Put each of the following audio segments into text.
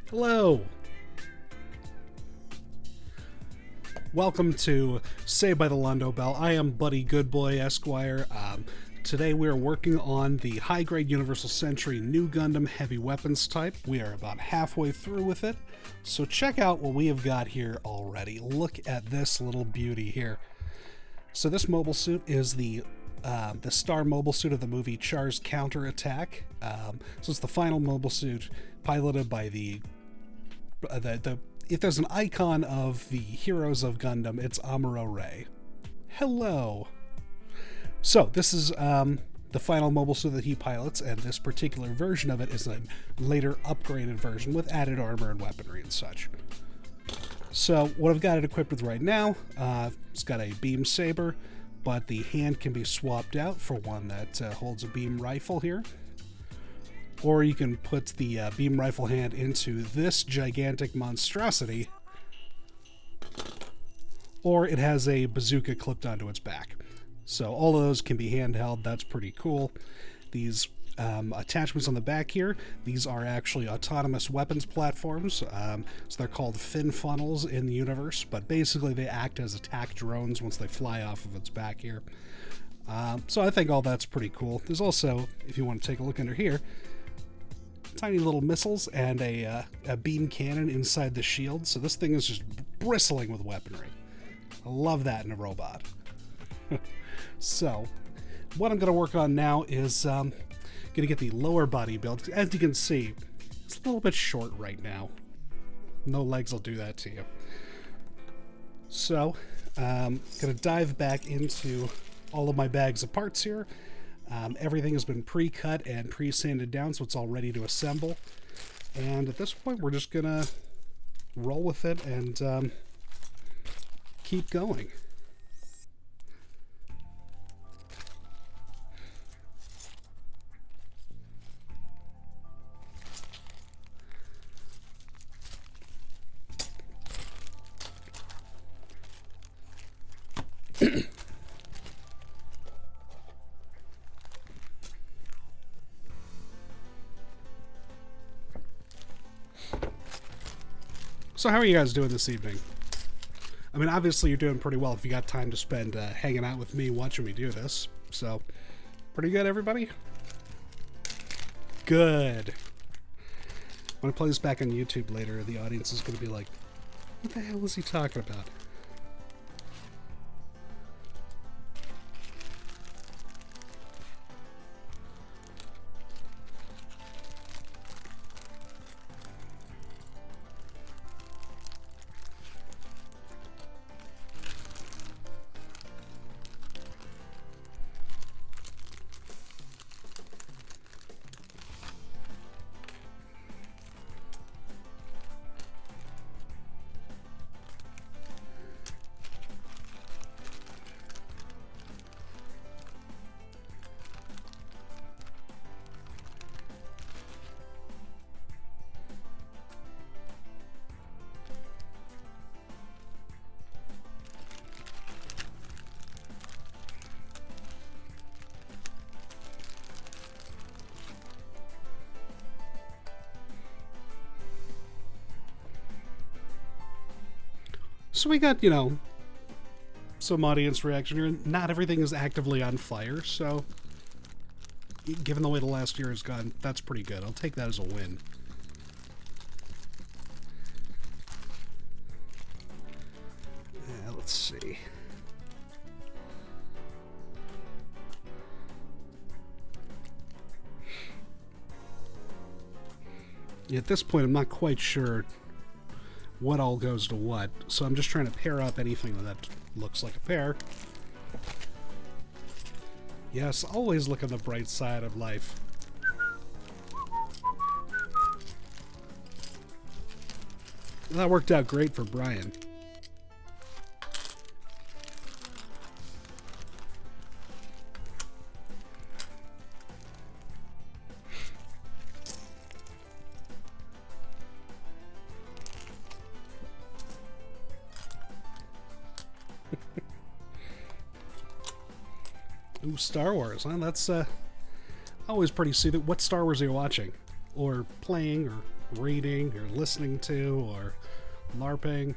Hello! Welcome to Saved by the Londo Bell. I am Buddy Goodboy, Esquire. Today we are working on the high-grade Universal Century Nu Gundam Heavy Weapons type. We are about halfway through with it, so check out what we have got here already. Look at this little beauty here. So this mobile suit is the star mobile suit of the movie Char's Counterattack. So it's the final mobile suit piloted by if there's an icon of the heroes of Gundam, it's Amuro Ray. Hello! So, this is the final mobile suit that he pilots, and this particular version of it is a later upgraded version with added armor and weaponry and such. So, what I've got it equipped with right now, it's got a beam saber, but the hand can be swapped out for one that holds a beam rifle here. Or you can put the beam rifle hand into this gigantic monstrosity, or it has a bazooka clipped onto its back. So all of those can be handheld. That's pretty cool. These attachments on the back here, these are actually autonomous weapons platforms. So they're called fin funnels in the universe, but basically they act as attack drones once they fly off of its back here. So I think all that's pretty cool. There's also, if you want to take a look under here, tiny little missiles and a beam cannon inside the shield. So this thing is just bristling with weaponry. I love that in a robot. So what I'm going to work on now is going to get the lower body build. As you can see, it's a little bit short right now. No legs will do that to you. So I'm going to dive back into all of my bags of parts here. Everything has been pre-cut and pre-sanded down, so it's all ready to assemble. And at this point, we're just gonna roll with it and keep going. So how are you guys doing this evening? I mean, obviously you're doing pretty well if you got time to spend hanging out with me, watching me do this. So, pretty good, everybody? Good. When I play this back on YouTube later, the audience is going to be like, what the hell is he talking about? So we got, some audience reaction here. Not everything is actively on fire, so given the way the last year has gone, that's pretty good. I'll take that as a win. Let's see. At this point, I'm not quite sure what all goes to what, so I'm just trying to pair up anything that looks like a pair. Yes, always look on the bright side of life. That worked out great for Brian. Ooh, Star Wars, huh? That's always pretty soothing. What Star Wars are you watching? Or playing, or reading or listening to or LARPing.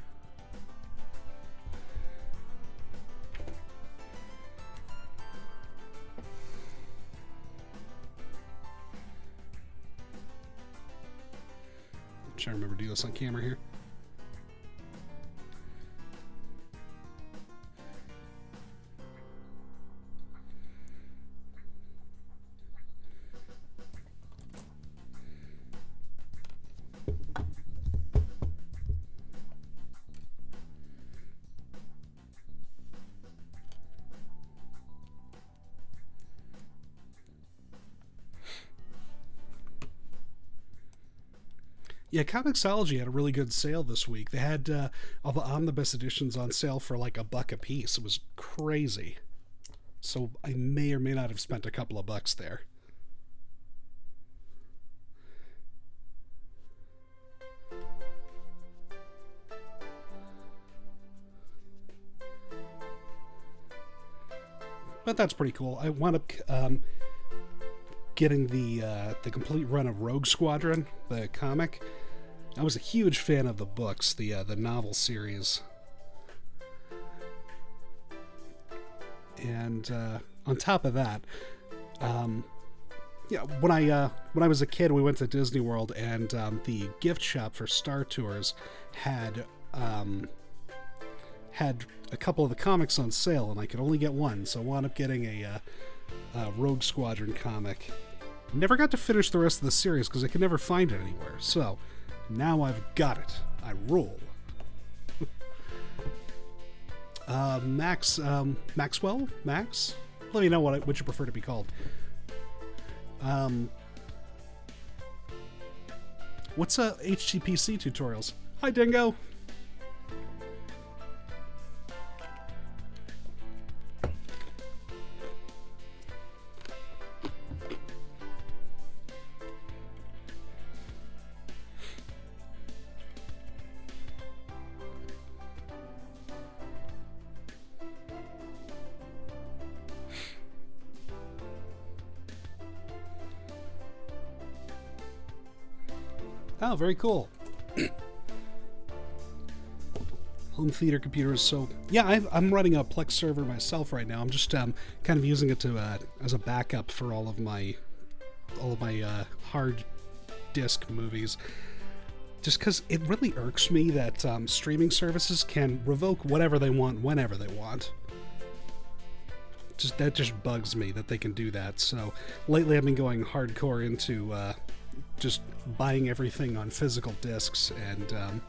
I'm trying to remember to do this on camera here. Yeah, Comixology had a really good sale this week. They had all the omnibus editions on sale for like $1 a piece. It was crazy. So I may or may not have spent a couple of bucks there. But that's pretty cool. I wound up getting the complete run of Rogue Squadron, the comic. I was a huge fan of the books, the novel series, and on top of that, yeah, when I was a kid, we went to Disney World, and the gift shop for Star Tours had a couple of the comics on sale, and I could only get one, so I wound up getting a Rogue Squadron comic. Never got to finish the rest of the series because I could never find it anywhere. So now I've got it. I rule. Maxwell? Max? Let me know what you prefer to be called. What's HTPC tutorials? Hi, Dingo. Oh, very cool. Home theater computers. So yeah, I'm running a Plex server myself right now. I'm just kind of using it to as a backup for all of my hard disk movies. Just because it really irks me that streaming services can revoke whatever they want whenever they want. That just bugs me that they can do that. So lately I've been going hardcore into just buying everything on physical discs, and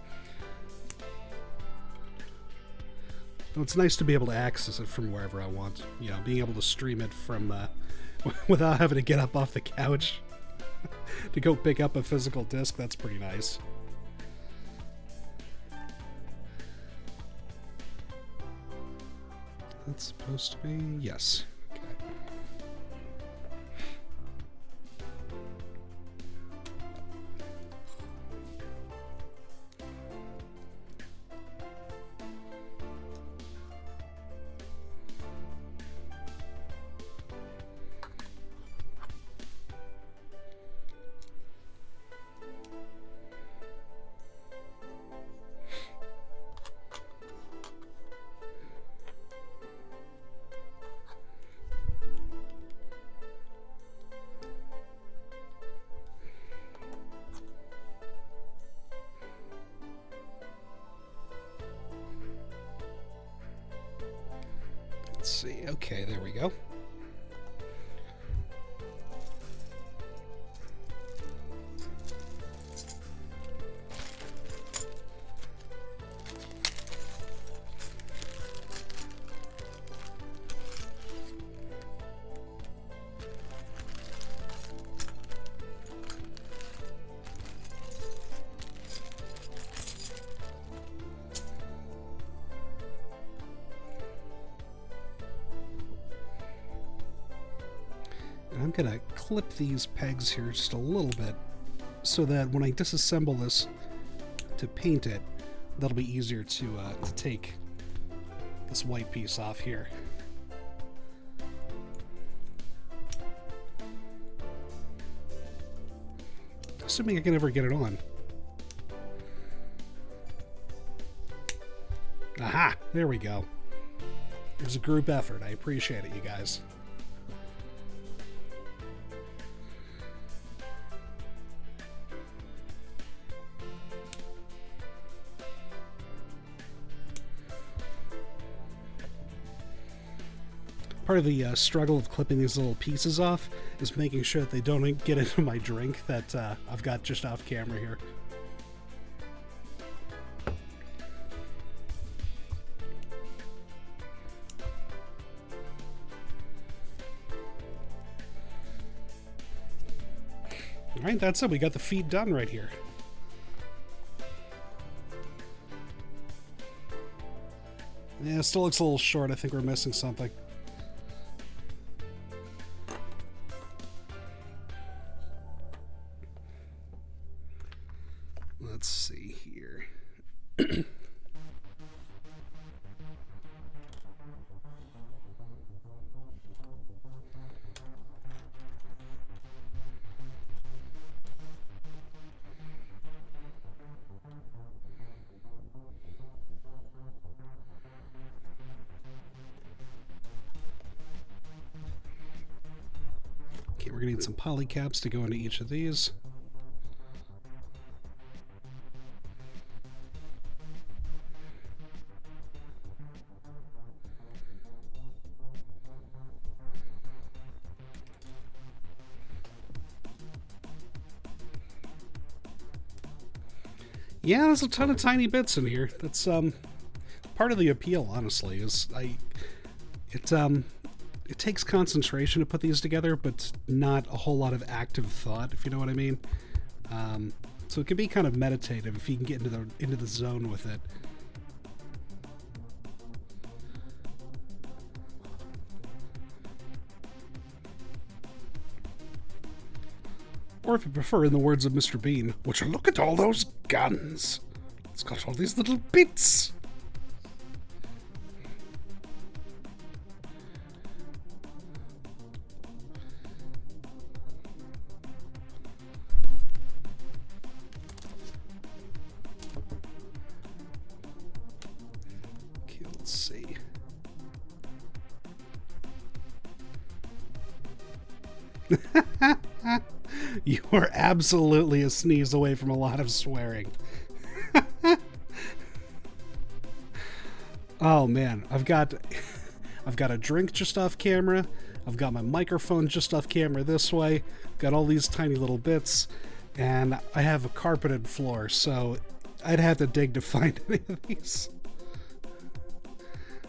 it's nice to be able to access it from wherever I want. You know, being able to stream it from without having to get up off the couch to go pick up a physical disc. That's pretty nice. That's supposed to be yes. Let's see. Okay, there we go. I'm going to clip these pegs here just a little bit so that when I disassemble this to paint it, that'll be easier to take this white piece off here. Assuming I can ever get it on. Aha! There we go. It was a group effort. I appreciate it, you guys. Part of the struggle of clipping these little pieces off is making sure that they don't get into my drink that I've got just off camera here. Alright, that's it. We got the feet done right here. Yeah, it still looks a little short. I think we're missing something. Let's see here. Okay, we're gonna need some polycaps to go into each of these. Yeah, there's a ton of tiny bits in here. That's part of the appeal, honestly, is it takes concentration to put these together, but not a whole lot of active thought, if you know what I mean. So it can be kind of meditative if you can get into the zone with it. Or if you prefer, in the words of Mr. Bean, would you look at all those guns? It's got all these little bits. Okay, let's see. You are absolutely a sneeze away from a lot of swearing. Oh man, I've got a drink just off camera. I've got my microphone just off camera this way. Got all these tiny little bits, and I have a carpeted floor, so I'd have to dig to find any of these.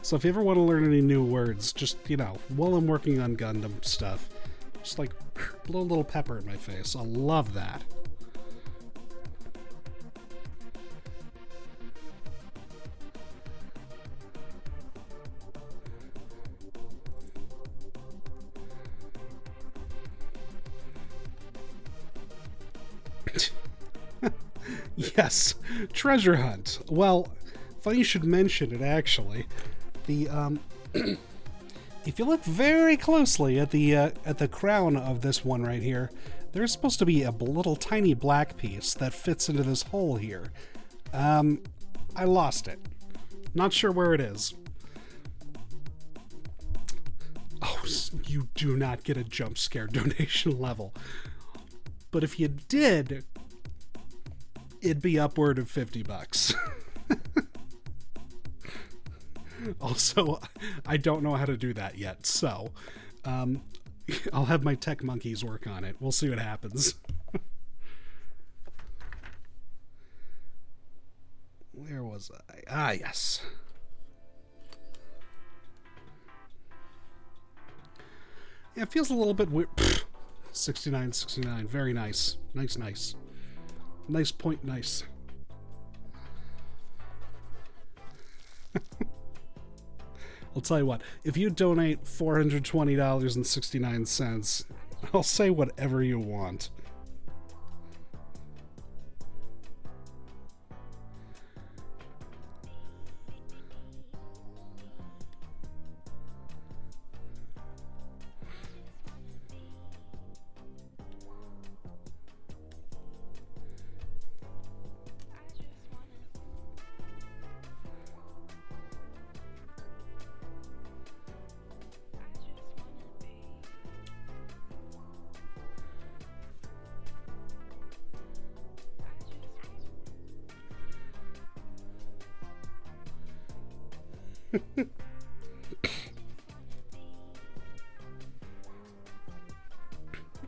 So if you ever want to learn any new words, just, you know, while I'm working on Gundam stuff, just like blow a little pepper in my face. I love that. Yes, treasure hunt. Well, funny you should mention it, actually. The if you look very closely at the crown of this one right here, there's supposed to be a little tiny black piece that fits into this hole here. I lost it. Not sure where it is. Oh, you do not get a jump scare donation level. But if you did, it'd be upward of $50. Also, I don't know how to do that yet, so I'll have my tech monkeys work on it. We'll see what happens. Where was I? Ah, yes. Yeah, it feels a little bit weird. 69. Very nice. Nice. Nice point, nice. I'll tell you what, if you donate $420.69, I'll say whatever you want.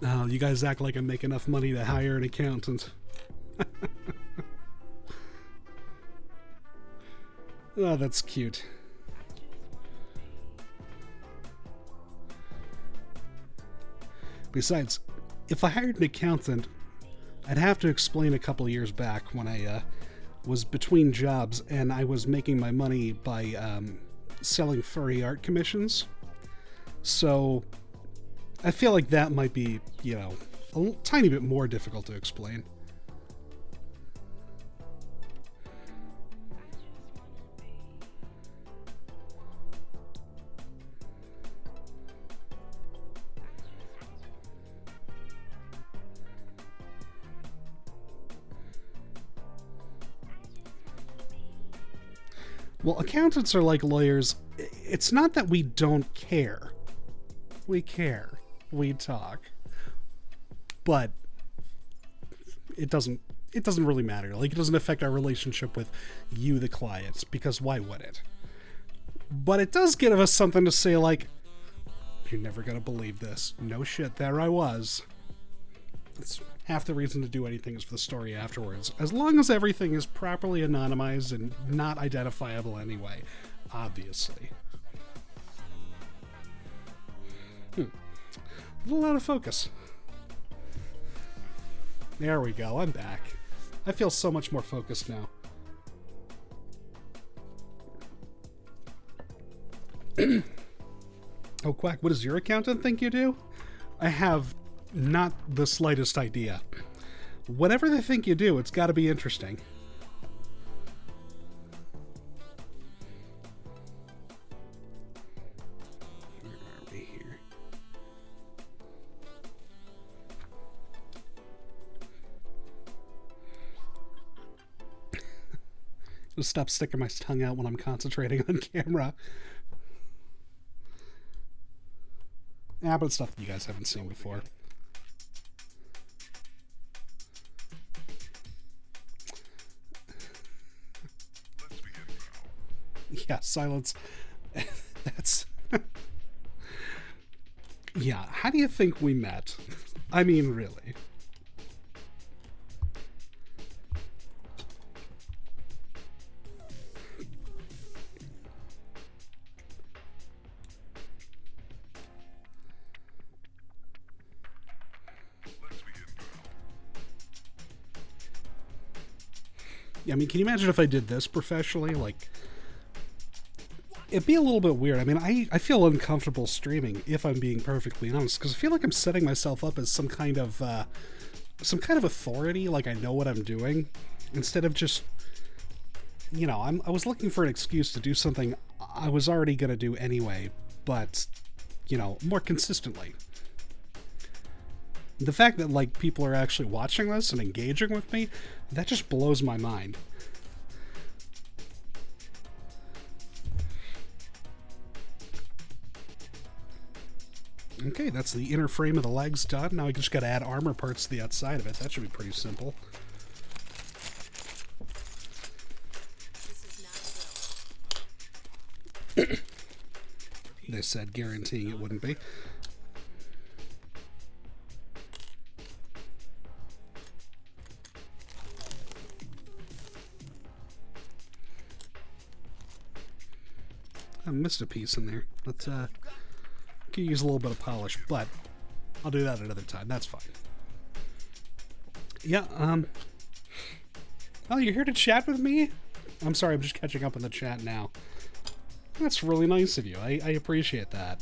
Oh, you guys act like I make enough money to hire an accountant. Oh, that's cute. Besides, if I hired an accountant, I'd have to explain a couple years back when I was between jobs and I was making my money by selling furry art commissions. So I feel like that might be, you know, a tiny bit more difficult to explain. Well, accountants are like lawyers. It's not that we don't care. We care. We talk. But it doesn't really matter. Like, it doesn't affect our relationship with you, the client, because why would it? But it does give us something to say, like, you're never gonna believe this. No shit, there I was. It's half the reason to do anything is for the story afterwards. As long as everything is properly anonymized and not identifiable anyway, obviously. A little out of focus. There we go, I'm back. I feel so much more focused now. Oh, Quack, what does your accountant think you do? I have not the slightest idea. Whatever they think you do, it's got to be interesting. Where are we here? Just stop sticking my tongue out when I'm concentrating on camera. Yeah, but it's stuff you guys haven't seen before. Yeah, silence. That's... Yeah, how do you think we met? I mean, really. Yeah, I mean, can you imagine if I did this professionally? Like, it'd be a little bit weird. I mean, I feel uncomfortable streaming, if I'm being perfectly honest, because I feel like I'm setting myself up as some kind of authority, like I know what I'm doing, instead of just, you know, I was looking for an excuse to do something I was already going to do anyway, but, you know, more consistently. The fact that, like, people are actually watching this and engaging with me, that just blows my mind. Okay, that's the inner frame of the legs done. Now I just gotta add armor parts to the outside of it. That should be pretty simple. They said, guaranteeing it wouldn't be. I missed a piece in there. Let's could use a little bit of polish, but I'll do that another time. That's fine. Yeah, oh, you're here to chat with me? I'm sorry, I'm just catching up on the chat now. That's really nice of you. I appreciate that.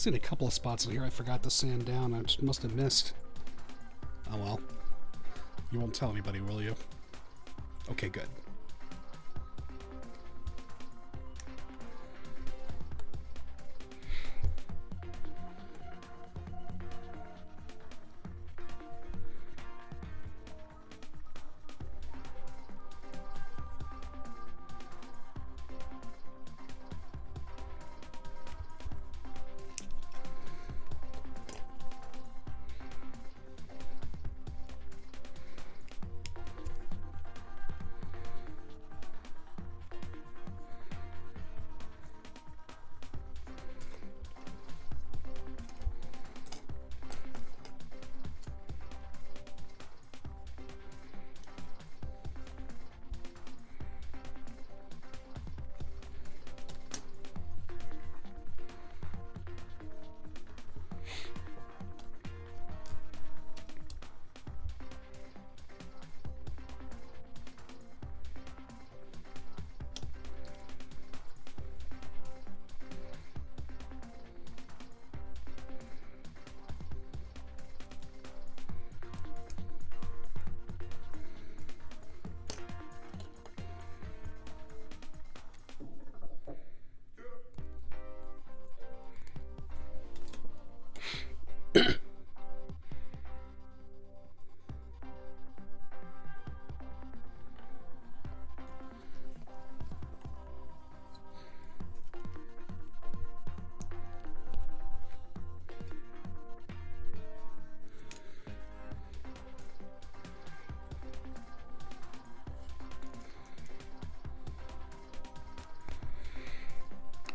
seen a couple of spots in here I forgot to sand down. I just must have missed. Oh well. You won't tell anybody, will you? Okay, good.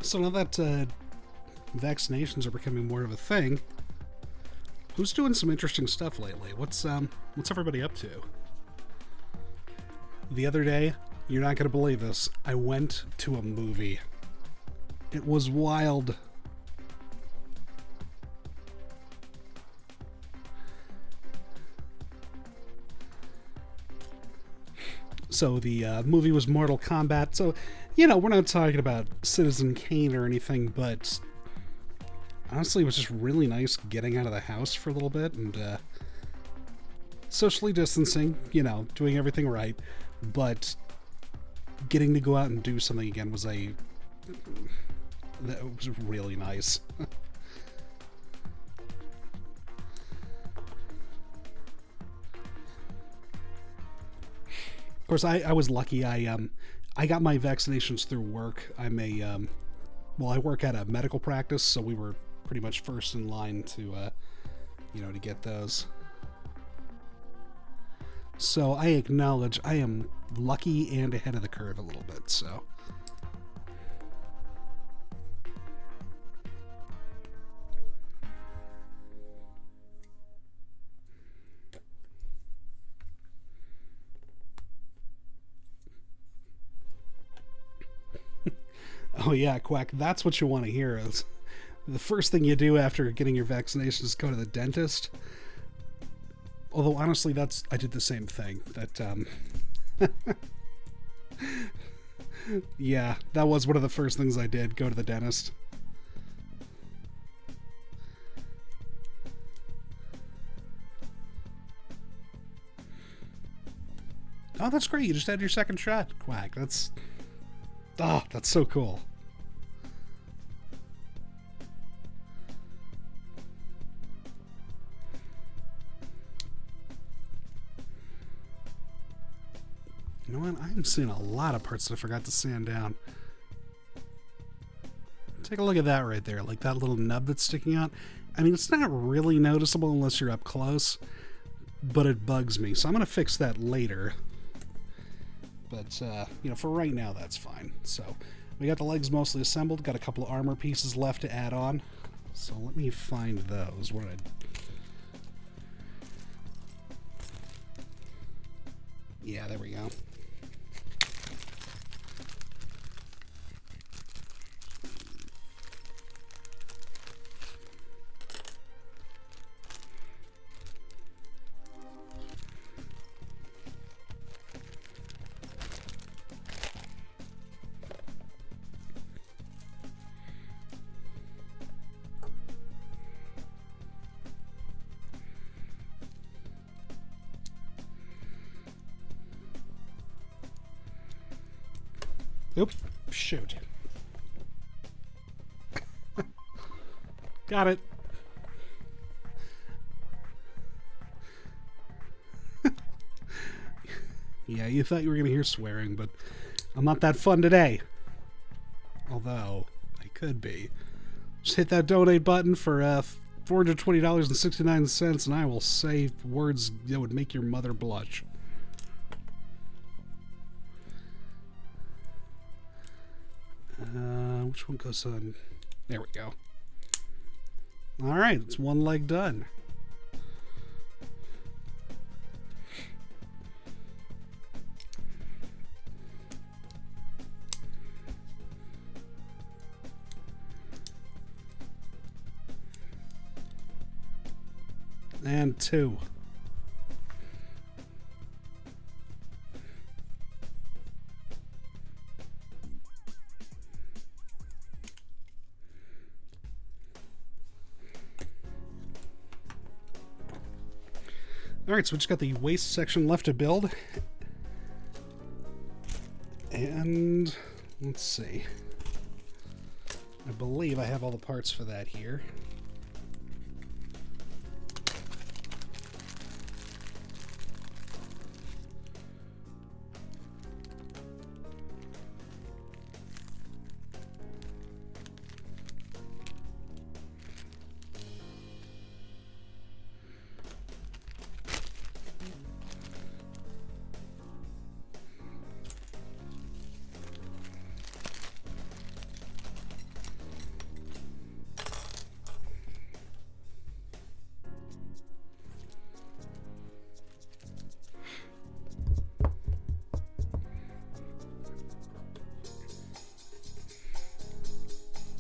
So now that vaccinations are becoming more of a thing, who's doing some interesting stuff lately? What's everybody up to? The other day, you're not going to believe this, I went to a movie. It was wild. So the movie was Mortal Kombat. So, you know, we're not talking about Citizen Kane or anything, but honestly, it was just really nice getting out of the house for a little bit and socially distancing, you know, doing everything right, but getting to go out and do something again was really nice. Of course, I was lucky. I got my vaccinations through work. I'm I work at a medical practice, so we were pretty much first in line to, to get those. So I acknowledge I am lucky and ahead of the curve a little bit, so. Oh yeah, Quack, that's what you want to hear. Is the first thing you do after getting your vaccination is go to the dentist. Although honestly, I did the same thing. Yeah, that was one of the first things I did, go to the dentist. Oh, that's great. You just had your second shot, Quack. That's so cool. You know what? I'm seeing a lot of parts that I forgot to sand down. Take a look at that right there, like that little nub that's sticking out. I mean, it's not really noticeable unless you're up close, but it bugs me. So I'm going to fix that later. But, for right now, that's fine. So we got the legs mostly assembled, got a couple of armor pieces left to add on. So let me find those. Yeah, there we go. Oop, shoot. Got it. Yeah, you thought you were going to hear swearing, but I'm not that fun today. Although, I could be. Just hit that donate button for $420.69, and I will say words that would make your mother blush. Which one goes on? There we go. Alright, it's one leg done. And 2. Alright, so we just got the waist section left to build. And let's see. I believe I have all the parts for that here.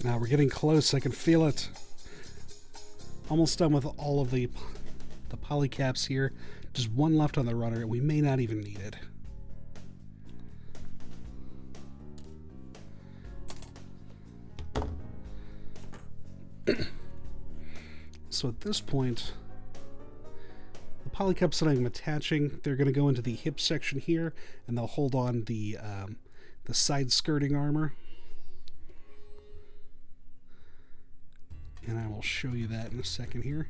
Now we're getting close. I can feel it. Almost done with all of the polycaps here. Just one left on the runner. We may not even need it. So at this point, the polycaps that I'm attaching, they're going to go into the hip section here, and they'll hold on the side skirting armor. And I will show you that in a second here.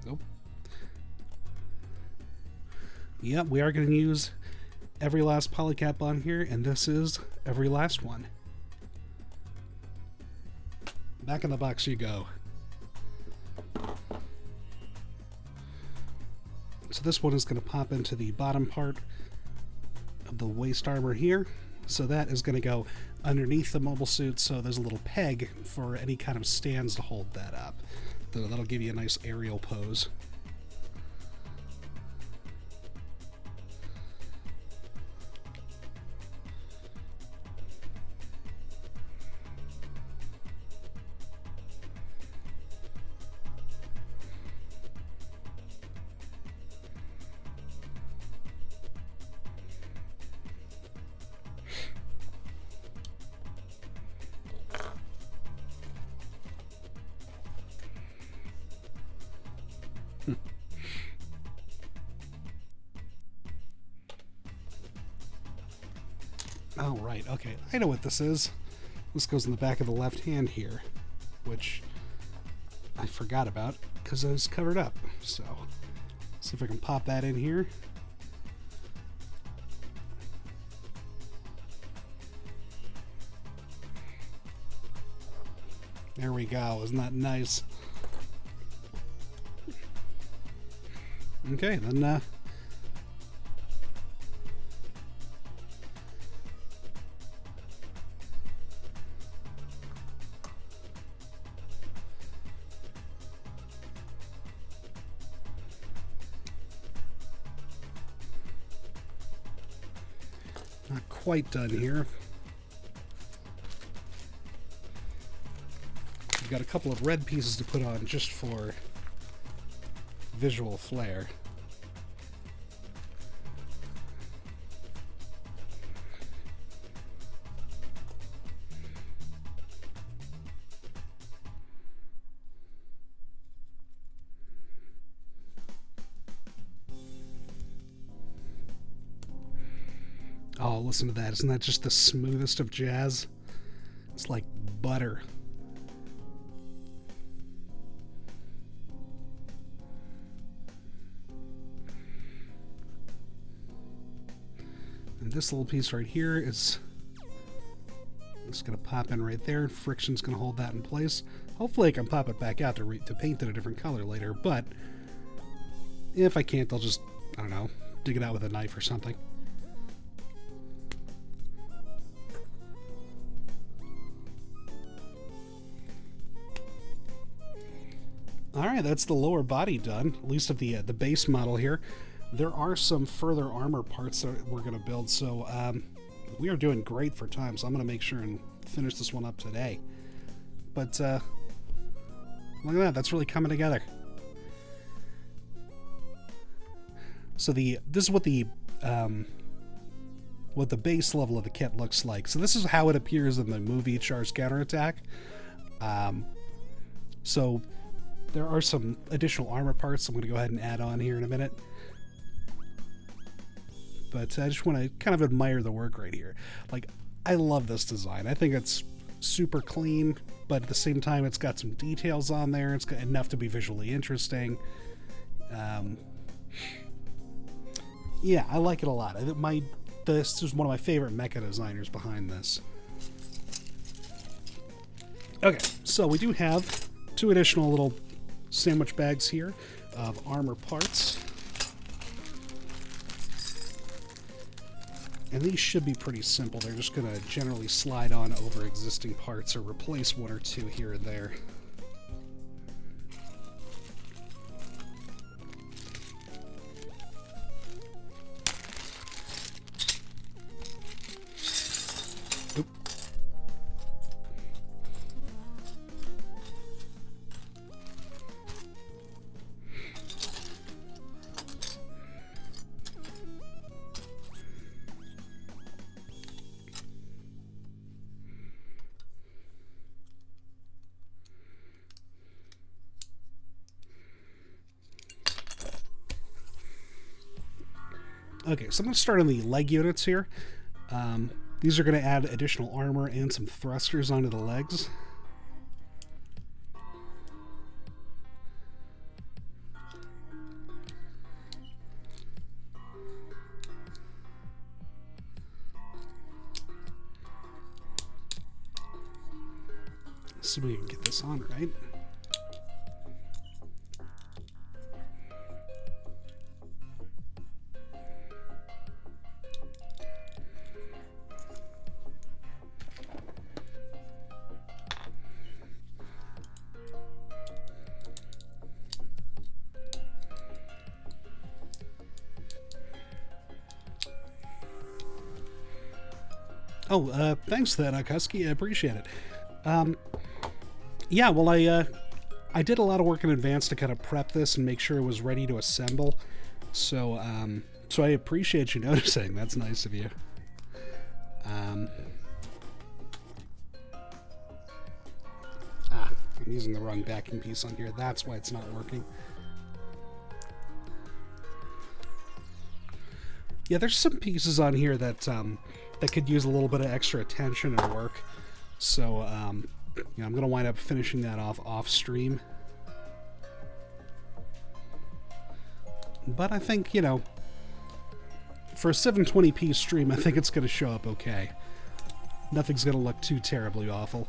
Nope. Yep, we are going to use every last polycap on here, and this is every last one. Back in the box you go. So this one is going to pop into the bottom part of the waist armor here. So that is going to go underneath the mobile suit, so there's a little peg for any kind of stands to hold that up. That'll give you a nice aerial pose. Oh, right, okay. I know what this is. This goes in the back of the left hand here, which I forgot about because I was covered up. So, see if I can pop that in here. There we go. Isn't that nice? Okay, then not quite done here. We've got a couple of red pieces to put on just for visual flair. Oh, listen to that. Isn't that just the smoothest of jazz? It's like butter. And this little piece right here is just going to pop in right there. Friction's going to hold that in place. Hopefully I can pop it back out to paint it a different color later, but if I can't, I'll just, I don't know, dig it out with a knife or something. Alright, that's the lower body done, at least of the base model here. There are some further armor parts that we're going to build, so we are doing great for time, so I'm going to make sure and finish this one up today. But look at that, that's really coming together. So this is what the base level of the kit looks like. So this is how it appears in the movie Char's Counterattack. So there are some additional armor parts I'm going to go ahead and add on here in a minute. But I just want to kind of admire the work right here. Like, I love this design. I think it's super clean, but at the same time it's got some details on there. It's got enough to be visually interesting. Yeah, I like it a lot. This is one of my favorite mecha designers behind this. Okay, so we do have 2 additional little sandwich bags here of armor parts. And these should be pretty simple. They're just going to generally slide on over existing parts or replace 1 or 2 here and there. Oop. Okay, so I'm going to start on the leg units here. These are going to add additional armor and some thrusters onto the legs. Let's see if we can get this on right. Oh, thanks for that, Husky. I appreciate it. Yeah, well, I did a lot of work in advance to kind of prep this and make sure it was ready to assemble. So, so I appreciate you noticing. That's nice of you. I'm using the wrong backing piece on here. That's why it's not working. Yeah, there's some pieces on here that that could use a little bit of extra attention and work. So, you know, I'm going to wind up finishing that off stream. But I think, you know, for a 720p stream, I think it's going to show up okay. Nothing's going to look too terribly awful.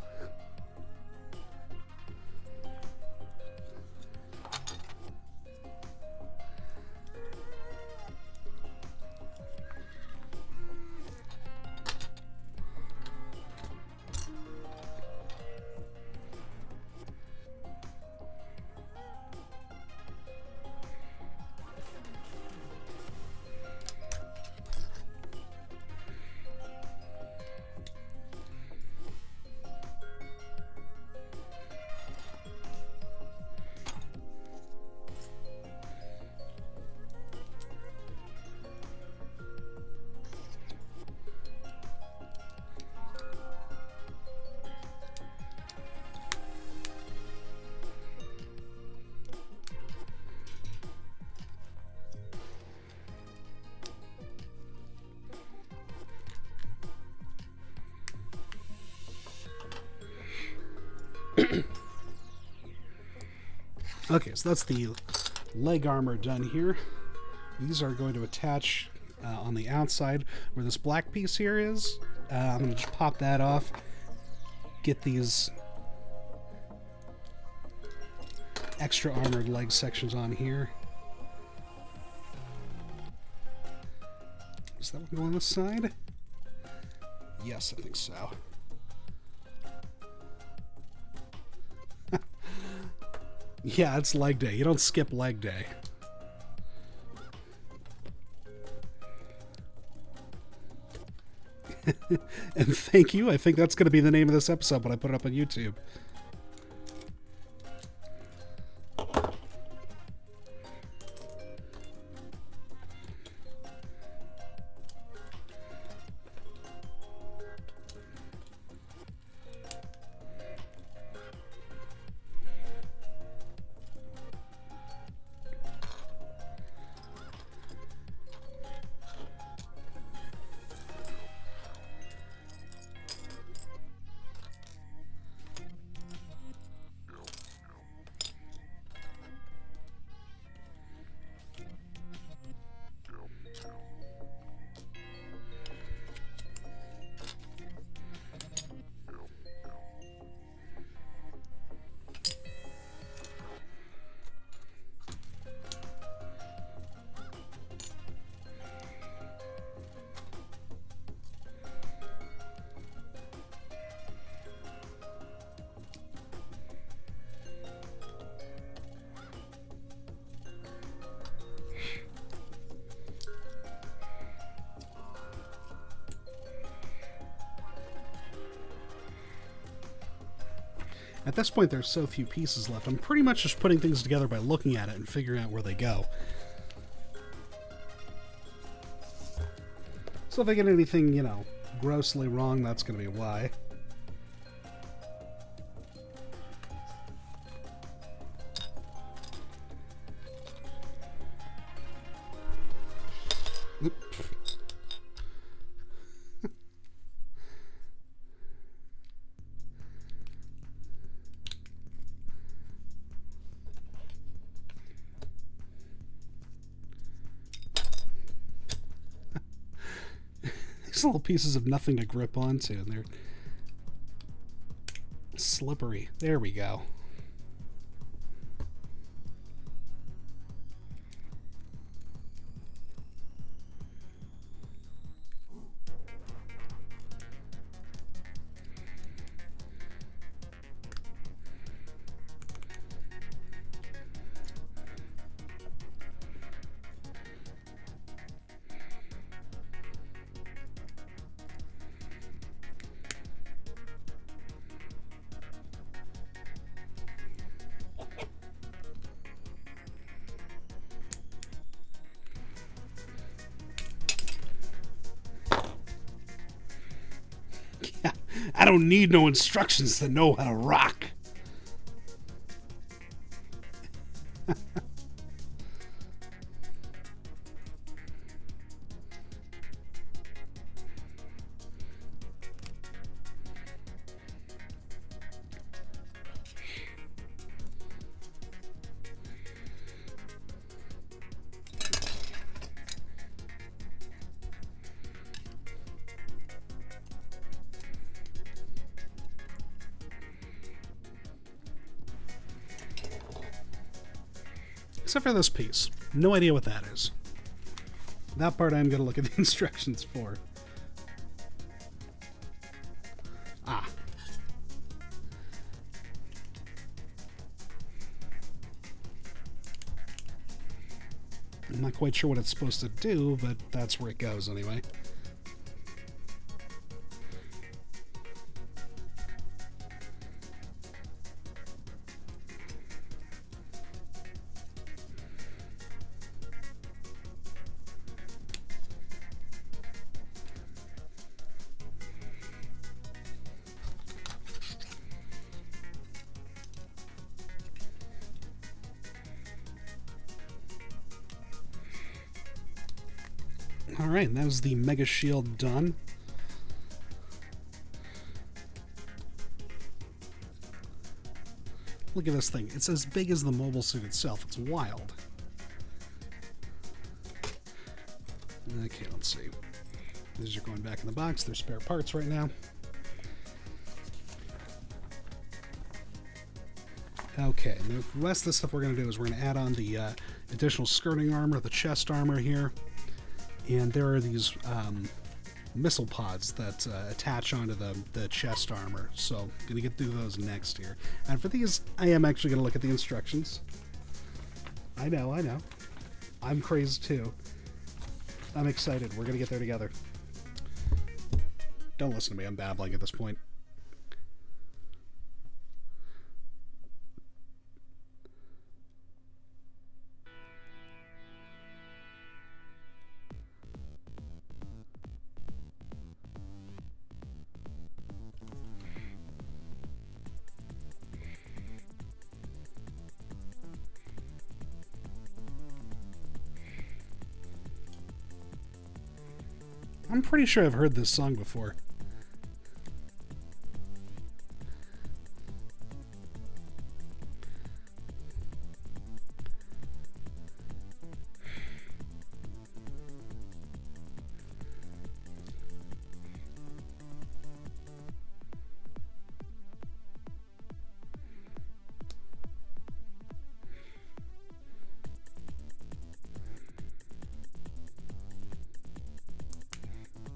Okay, so that's the leg armor done here. These are going to attach on the outside where this black piece here is. I'm going to just pop that off. Get these extra armored leg sections on here. Does that one go on this side? Yes, I think so. Yeah, it's leg day. You don't skip leg day. And thank you. I think that's going to be the name of this episode when I put it up on YouTube. At this point, there's so few pieces left. I'm pretty much just putting things together by looking at it and figuring out where they go. So if I get anything, you know, grossly wrong, that's going to be why. These little pieces have nothing to grip onto, and they're slippery. There we go. I don't need no instructions to know how to rock. Except for this piece. No idea what that is. That part I'm going to look at the instructions for. Ah. I'm not quite sure what it's supposed to do, but that's where it goes anyway. Alright, and that was the Mega Shield done. Look at this thing. It's as big as the mobile suit itself. It's wild. Okay, let's see. These are going back in the box. They're spare parts right now. Okay, the rest of the stuff we're going to do is we're going to add on the additional skirting armor, the chest armor here. And there are these missile pods that attach onto the chest armor. So I'm going to get through those next here. And for these, I am actually going to look at the instructions. I know. I'm crazy too. I'm excited. We're going to get there together. Don't listen to me. I'm babbling at this point. I'm pretty sure I've heard this song before.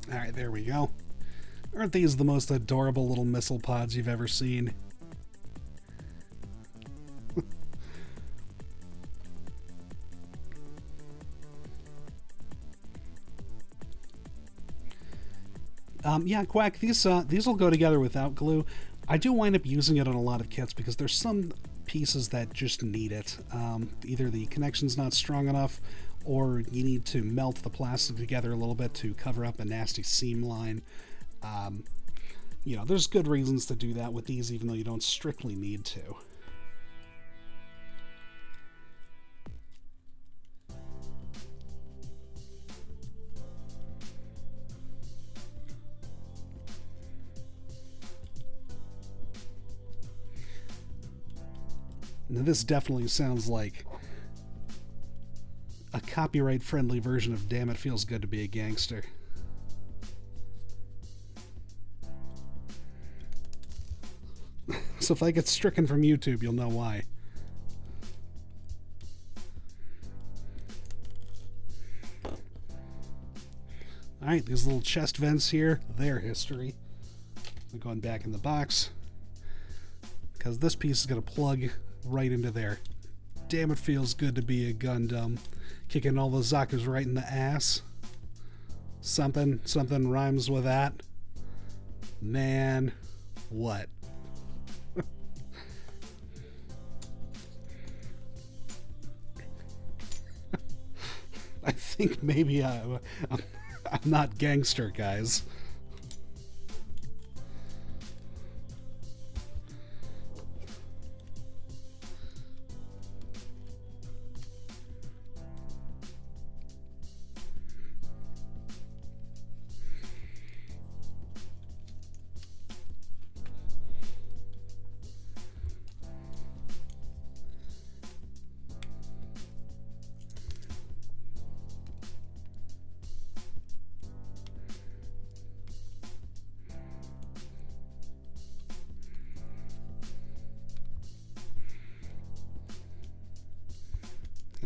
Alright, there we go. Aren't these the most adorable little missile pods you've ever seen? Yeah, Quack, these will go together without glue. I do wind up using it on a lot of kits because there's some pieces that just need it. Either the connection's not strong enough, or you need to melt the plastic together a little bit to cover up a nasty seam line. You know, there's good reasons to do that with these, even though you don't strictly need to. Now, this definitely sounds like a copyright-friendly version of Damn It Feels Good to Be a Gangster. So if I get stricken from YouTube, you'll know why. Alright, these little chest vents here, their history. I'm going back in the box, because this piece is going to plug right into there. Damn, it feels good to be a Gundam. Kicking all the Zakus right in the ass. Something rhymes with that. Man, what? I think maybe I'm not gangster, guys.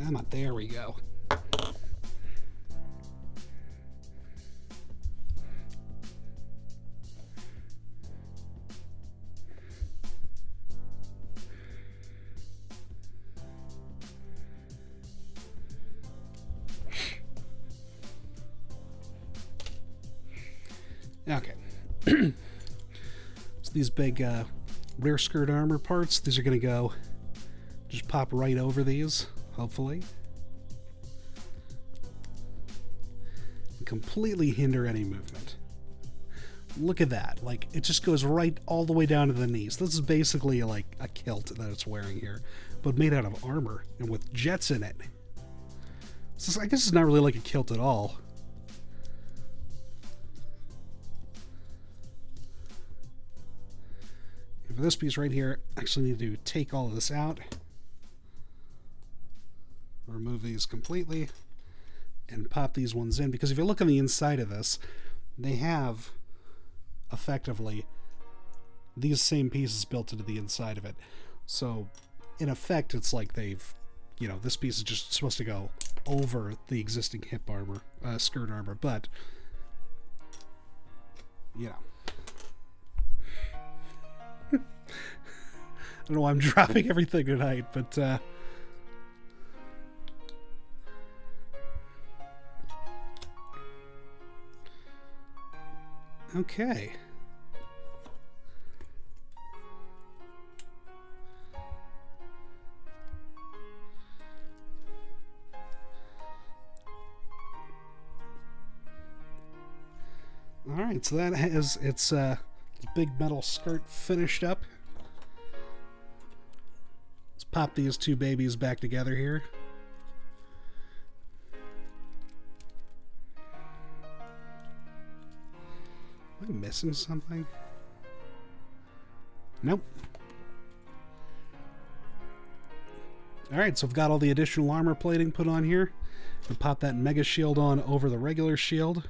Come on, there we go. Okay. So these big rear skirt armor parts, these are going to go, just pop right over these, hopefully. And completely hinder any movement. Look at that. Like, it just goes right all the way down to the knees. This is basically like a kilt that it's wearing here, but made out of armor and with jets in it. So I guess it's not really like a kilt at all. And for this piece right here, I actually need to take all of this out. Remove these completely and pop these ones in, because if you look on the inside of this, they have effectively these same pieces built into the inside of it. So in effect, it's like they've, you know, this piece is just supposed to go over the existing hip armor, skirt armor, but, you know. I don't know why I'm dropping everything tonight, but, okay. Alright, so that has its big metal skirt finished up. Let's pop these two babies back together here. Am I missing something? Nope. Alright, so I've got all the additional armor plating put on here. We'll pop that mega shield on over the regular shield.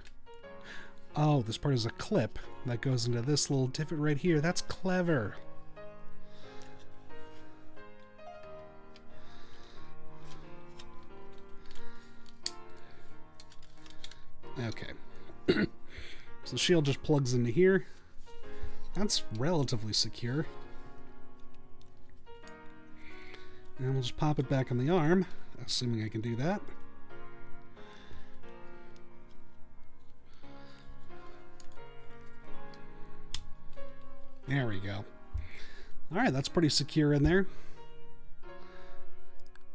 Oh, this part is a clip that goes into this little divot right here. That's clever. Okay. So the shield just plugs into here. That's relatively secure. And we'll just pop it back on the arm, assuming I can do that. There we go. Alright, that's pretty secure in there.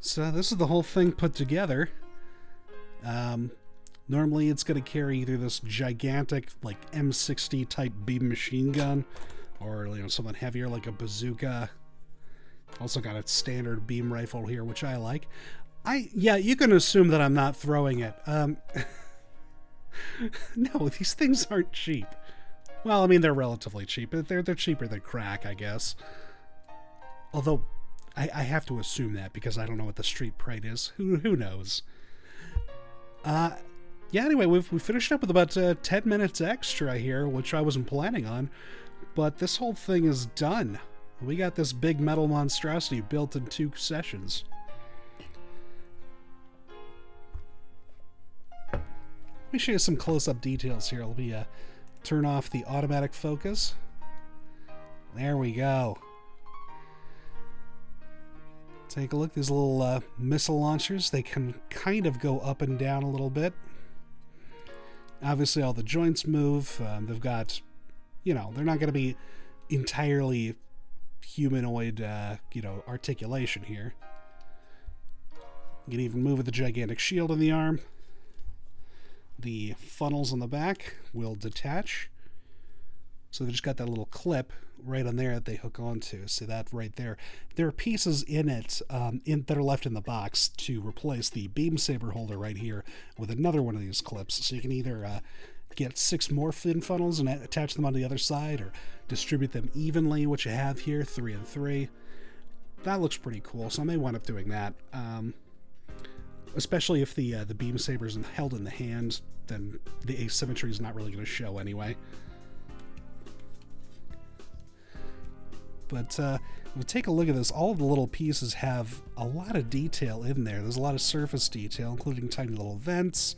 So this is the whole thing put together. Normally it's going to carry either this gigantic, like, M60 type beam machine gun, or, you know, something heavier like a bazooka. Also got a standard beam rifle here, which I like. Yeah, you can assume that I'm not throwing it. No, these things aren't cheap. Well, I mean, they're relatively cheap. They're cheaper than crack, I guess. Although, I have to assume that because I don't know what the street price is. Who knows? Yeah, anyway, we finished up with about 10 minutes extra here, which I wasn't planning on. But this whole thing is done. We got this big metal monstrosity built in 2 sessions. Let me show you some close-up details here. Let me turn off the automatic focus. There we go. Take a look. These little missile launchers, they can kind of go up and down a little bit. Obviously, all the joints move. They've got, you know, they're not going to be entirely humanoid, you know, articulation here. You can even move with the gigantic shield on the arm. The funnels on the back will detach. So they just got that little clip right on there that they hook onto. So that right there. There are pieces in it that are left in the box to replace the beam saber holder right here with another one of these clips. So you can either get 6 more fin funnels and attach them on the other side, or distribute them evenly, which you have here, 3 and 3. That looks pretty cool, so I may wind up doing that. Especially if the beam saber is held in the hand, then the asymmetry is not really going to show anyway. But if we take a look at this, all of the little pieces have a lot of detail in there. There's a lot of surface detail, including tiny little vents.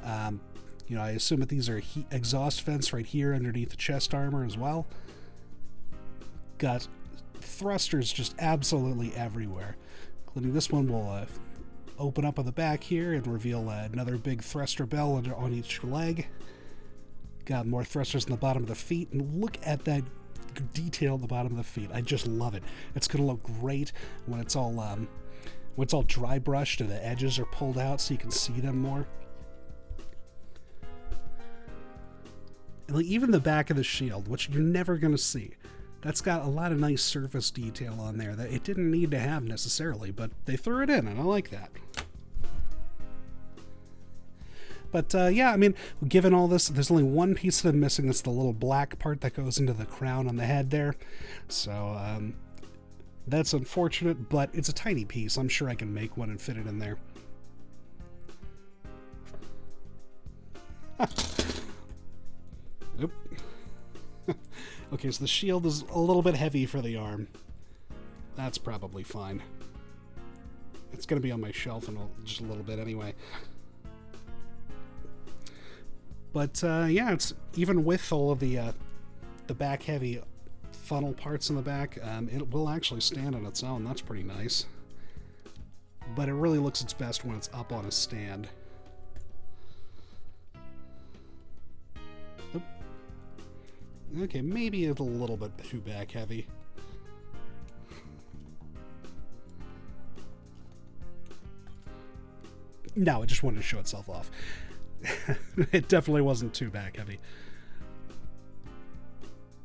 You know, I assume that these are exhaust vents right here underneath the chest armor as well. Got thrusters just absolutely everywhere, including this one will open up on the back here and reveal another big thruster bell on each leg. Got more thrusters on the bottom of the feet, and look at that detail at the bottom of the feet. I just love it. It's going to look great when it's all dry brushed and the edges are pulled out so you can see them more. And like even the back of the shield, which you're never going to see, that's got a lot of nice surface detail on there that it didn't need to have necessarily, but they threw it in, and I like that. But yeah, I mean, given all this, there's only one piece that I'm missing. It's the little black part that goes into the crown on the head there. So that's unfortunate, but it's a tiny piece. I'm sure I can make one and fit it in there. Oop. Okay, so the shield is a little bit heavy for the arm. That's probably fine. It's going to be on my shelf in just a little bit anyway. But yeah, it's even with all of the back heavy funnel parts in the back, it will actually stand on its own. That's pretty nice. But it really looks its best when it's up on a stand. Oop. Okay, maybe it's a little bit too back heavy. No, it just wanted to show itself off. It definitely wasn't too back heavy.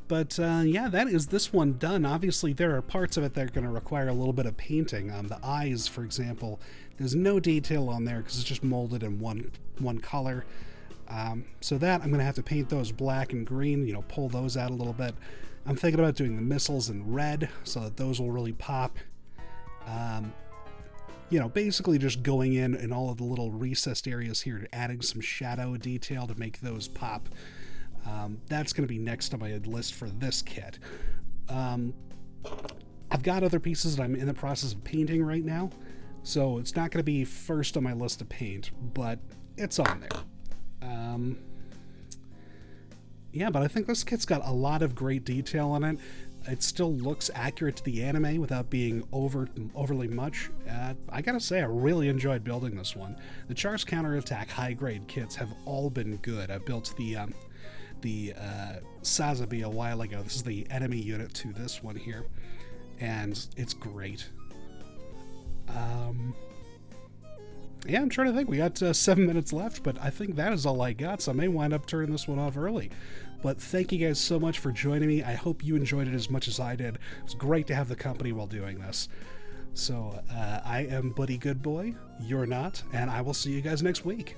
But yeah, that is this one done. Obviously, there are parts of it that are going to require a little bit of painting. The eyes, for example, there's no detail on there because it's just molded in one color. So that I'm going to have to paint those black and green, you know, pull those out a little bit. I'm thinking about doing the missiles in red so that those will really pop. You know, basically just going in all of the little recessed areas here and adding some shadow detail to make those pop. That's going to be next on my list for this kit. I've got other pieces that I'm in the process of painting right now, so it's not going to be first on my list to paint, but it's on there. Yeah, but I think this kit's got a lot of great detail on it. It still looks accurate to the anime without being overly much. I gotta say, I really enjoyed building this one. The Char's Counterattack high-grade kits have all been good. I built the Sazabi a while ago. This is the enemy unit to this one here, and it's great. Yeah, I'm trying to think. We got 7 minutes left, but I think that is all I got, so I may wind up turning this one off early. But thank you guys so much for joining me. I hope you enjoyed it as much as I did. It was great to have the company while doing this. So I am Buddy Goodboy. You're not, and I will see you guys next week.